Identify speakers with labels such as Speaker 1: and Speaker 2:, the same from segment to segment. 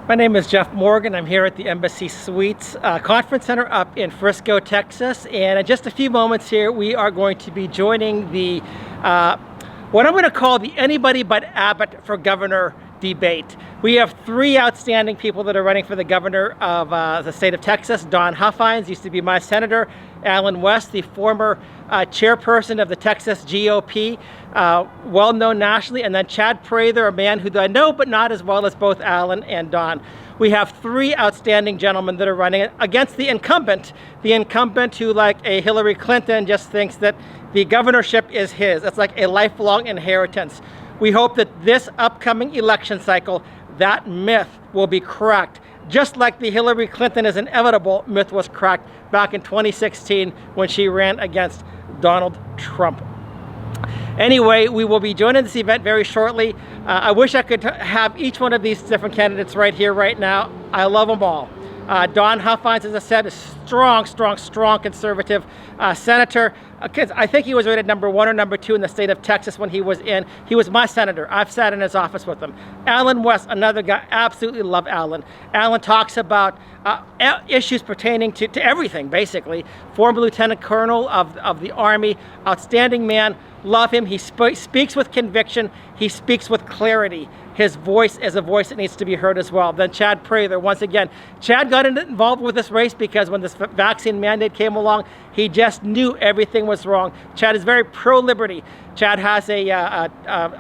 Speaker 1: My name is Jeff Morgan. I'm here at the Embassy Suites Conference Center up in Frisco, Texas. And in just a few moments here, we are going to be joining the, what I'm going to call the anybody but Abbott for governor debate. We have three outstanding people that are running for the governor of the state of Texas. Don Huffines used to be my senator. Allen West, the former chairperson of the Texas GOP, well known nationally, and then Chad Prather, a man who I know but not as well as both Allen and Don. We have three outstanding gentlemen that are running against the incumbent who, like a Hillary Clinton, just thinks that the governorship is his. It's like a lifelong inheritance. We hope that this upcoming election cycle, that myth will be cracked, just like the Hillary Clinton is inevitable myth was cracked back in 2016 when she ran against Donald Trump. Anyway, we will be joining this event very shortly. I wish I could have each one of these different candidates right here, right now. I love them all. Don Huffines, as I said, is strong conservative senator. I think he was rated number 1 or number 2 in the state of Texas when he was in. He was my senator. I've sat in his office with him. Allen West, another guy, absolutely love Allen. Allen talks about issues pertaining to everything, basically. Former lieutenant colonel of the Army, outstanding man, love him. He speaks with conviction. He speaks with clarity. His voice is a voice that needs to be heard as well. Then Chad Prather, once again. Chad got involved with this race because when this vaccine mandate came along, he just knew everything was wrong. Chad is very pro-liberty. Chad has a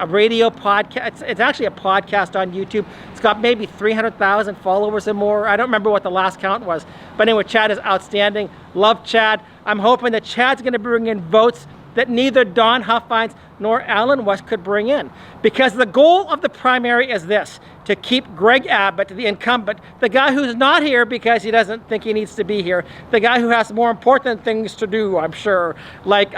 Speaker 1: radio podcast. It's actually a podcast on YouTube. It's got maybe 300,000 followers or more. I don't remember what the last count was. But anyway, Chad is outstanding. Love Chad. I'm hoping that Chad's going to bring in votes that neither Don Huffines nor Allen West could bring in. Because the goal of the primary is this, to keep Greg Abbott, the incumbent, the guy who's not here because he doesn't think he needs to be here, the guy who has more important things to do, I'm sure, like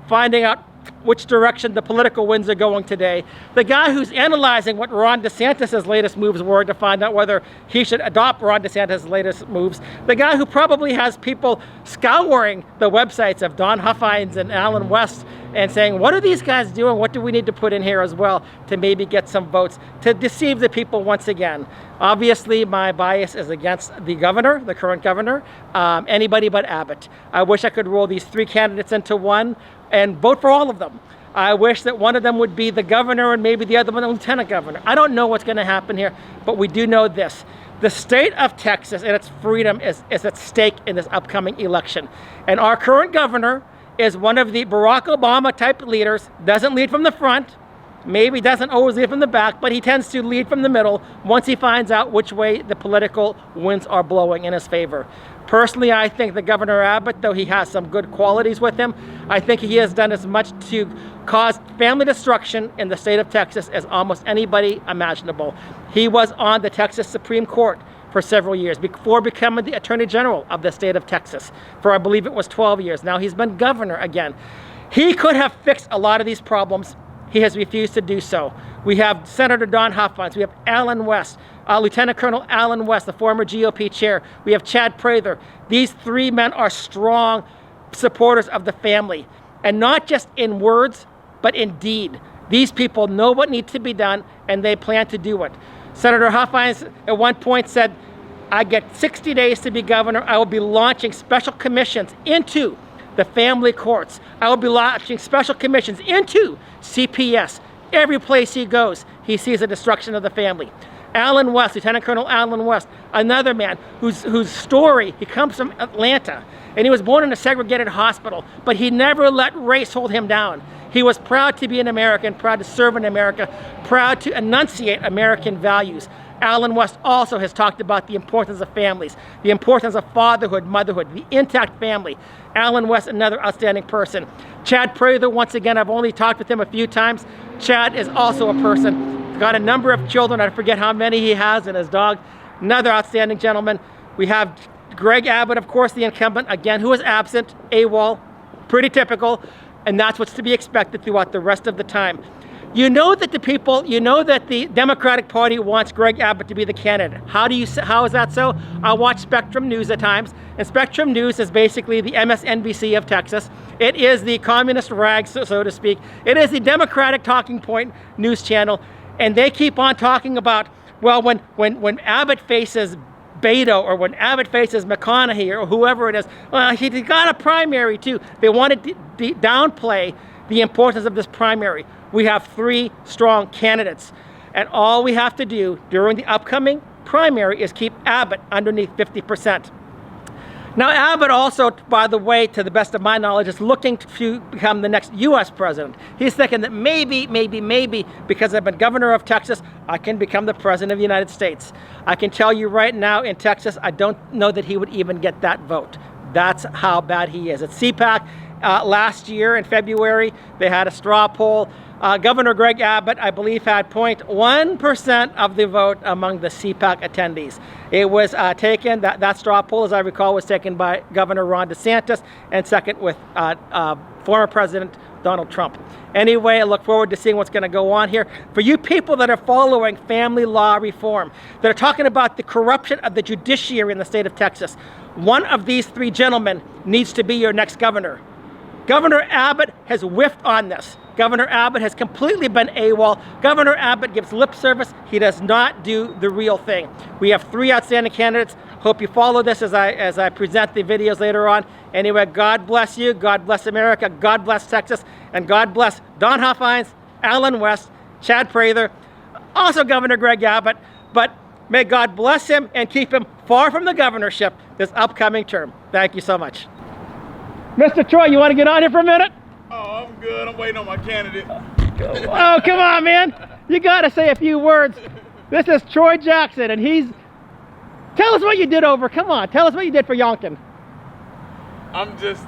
Speaker 1: finding out which direction the political winds are going today. The guy who's analyzing what Ron DeSantis' latest moves were to find out whether he should adopt Ron DeSantis' latest moves. The guy who probably has people scouring the websites of Don Huffines and Allen West and saying, what are these guys doing? What do we need to put in here as well to maybe get some votes to deceive the people once again? Obviously, my bias is against the governor, the current governor, anybody but Abbott. I wish I could roll these three candidates into one and vote for all of them. I wish that one of them would be the governor and maybe the other one the lieutenant governor. I don't know what's going to happen here, but we do know this. The state of Texas and its freedom is at stake in this upcoming election. And our current governor is one of the Barack Obama type leaders, doesn't lead from the front, maybe doesn't always lead from the back, but he tends to lead from the middle once he finds out which way the political winds are blowing in his favor. Personally, I think that Governor Abbott, though he has some good qualities with him, I think he has done as much to cause family destruction in the state of Texas as almost anybody imaginable. He was on the Texas Supreme Court for several years before becoming the Attorney General of the state of Texas for, I believe it was 12 years. Now he's been governor again. He could have fixed a lot of these problems. He has refused to do so. We have Senator Don Huffines. We have Allen West, Lieutenant Colonel Allen West, the former GOP chair. We have Chad Prather. These three men are strong supporters of the family, and not just in words, but in deed. These people know what needs to be done, and they plan to do it. Senator Huffines at one point said, I get 60 days to be governor. I will be launching special commissions into the family courts. I will be launching special commissions into CPS. Every place he goes, he sees the destruction of the family. Allen West, Lieutenant Colonel Allen West, another man whose story, he comes from Atlanta, and he was born in a segregated hospital, but he never let race hold him down. He was proud to be an American, proud to serve in America, proud to enunciate American values. Allen West also has talked about the importance of families, the importance of fatherhood, motherhood, the intact family. Allen West, another outstanding person. Chad Prather, once again, I've only talked with him a few times. Chad is also a person, got a number of children, I forget how many he has, and his dog. Another outstanding gentleman. We have Greg Abbott, of course, the incumbent, again, who is absent, AWOL, pretty typical, and that's what's to be expected throughout the rest of the time. You know that the Democratic Party wants Greg Abbott to be the candidate. How is that so? I watch Spectrum News at times, and Spectrum News is basically the MSNBC of Texas. It is the communist rag, so to speak. It is the Democratic talking point news channel, and they keep on talking about Well, when Abbott faces Beto, or when Abbott faces McConaughey, or whoever it is, well, he got a primary too. They wanted to downplay the importance of this primary. We have 3 strong candidates, and all we have to do during the upcoming primary is keep Abbott underneath 50%. Now, Abbott also, by the way, to the best of my knowledge, is looking to become the next U.S. president. He's thinking that maybe, because I've been governor of Texas, I can become the president of the United States. I can tell you right now, in Texas, I don't know that he would even get that vote. That's how bad he is. At CPAC last year in February, they had a straw poll. Governor Greg Abbott, I believe, had 0.1% of the vote among the CPAC attendees. It was taken, that straw poll, as I recall, was taken by Governor Ron DeSantis, and second with former President Donald Trump. Anyway, I look forward to seeing what's going to go on here. For you people that are following family law reform, that are talking about the corruption of the judiciary in the state of Texas, one of these 3 gentlemen needs to be your next governor. Governor Abbott has whiffed on this. Governor Abbott has completely been AWOL. Governor Abbott gives lip service. He does not do the real thing. We have 3 outstanding candidates. Hope you follow this as I present the videos later on. Anyway, God bless you. God bless America. God bless Texas. And God bless Don Huffines, Alan West, Chad Prather, also Governor Greg Abbott. But may God bless him and keep him far from the governorship this upcoming term. Thank you so much. Mr. Troy, you want to get on here for a minute?
Speaker 2: Oh, I'm good. I'm waiting on my candidate.
Speaker 1: Oh, come on, man. You got to say a few words. This is Troy Jackson, and tell us what you did come on, tell us what you did for Yonkin.
Speaker 2: I'm just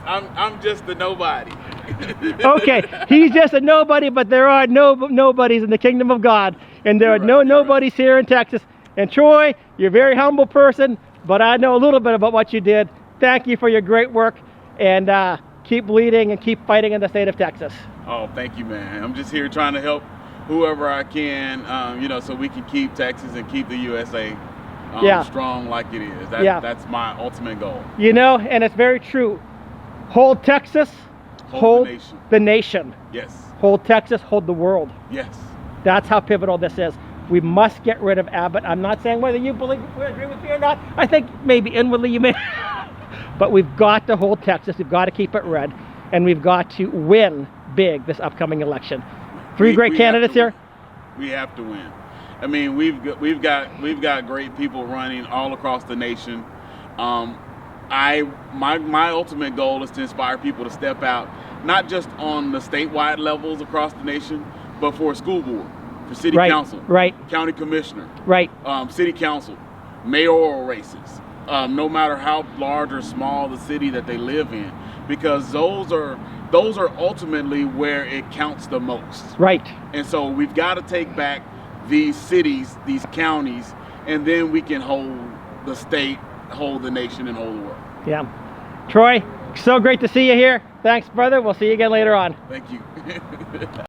Speaker 2: the nobody.
Speaker 1: Okay, he's just a nobody, but there are nobodies in the kingdom of God, and there are nobodies here in Texas. And Troy, you're a very humble person, but I know a little bit about what you did. Thank you for your great work, and keep leading and keep fighting in the state of Texas.
Speaker 2: Oh, thank you, man. I'm just here trying to help whoever I can, so we can keep Texas and keep the USA strong like it is. That's my ultimate goal.
Speaker 1: And it's very true. Hold Texas, hold the nation.
Speaker 2: Yes.
Speaker 1: Hold Texas, hold the world.
Speaker 2: Yes.
Speaker 1: That's how pivotal this is. We must get rid of Abbott. I'm not saying whether you agree with me or not. I think maybe inwardly you may. But we've got to hold Texas. We've got to keep it red. And we've got to win big this upcoming election. 3 great candidates here.
Speaker 2: We have to win. I mean, we've got great people running all across the nation. My ultimate goal is to inspire people to step out, not just on the statewide levels across the nation, but for a school board, for city council, county commissioner, city council, mayoral races, no matter how large or small the city that they live in, because those are ultimately where it counts the most. Right. And so we've got to take back these cities, these counties, and then we can hold the state, hold the nation, and hold the world. Yeah. Troy, so great to see you here. Thanks, brother. We'll see you again later on. Thank you.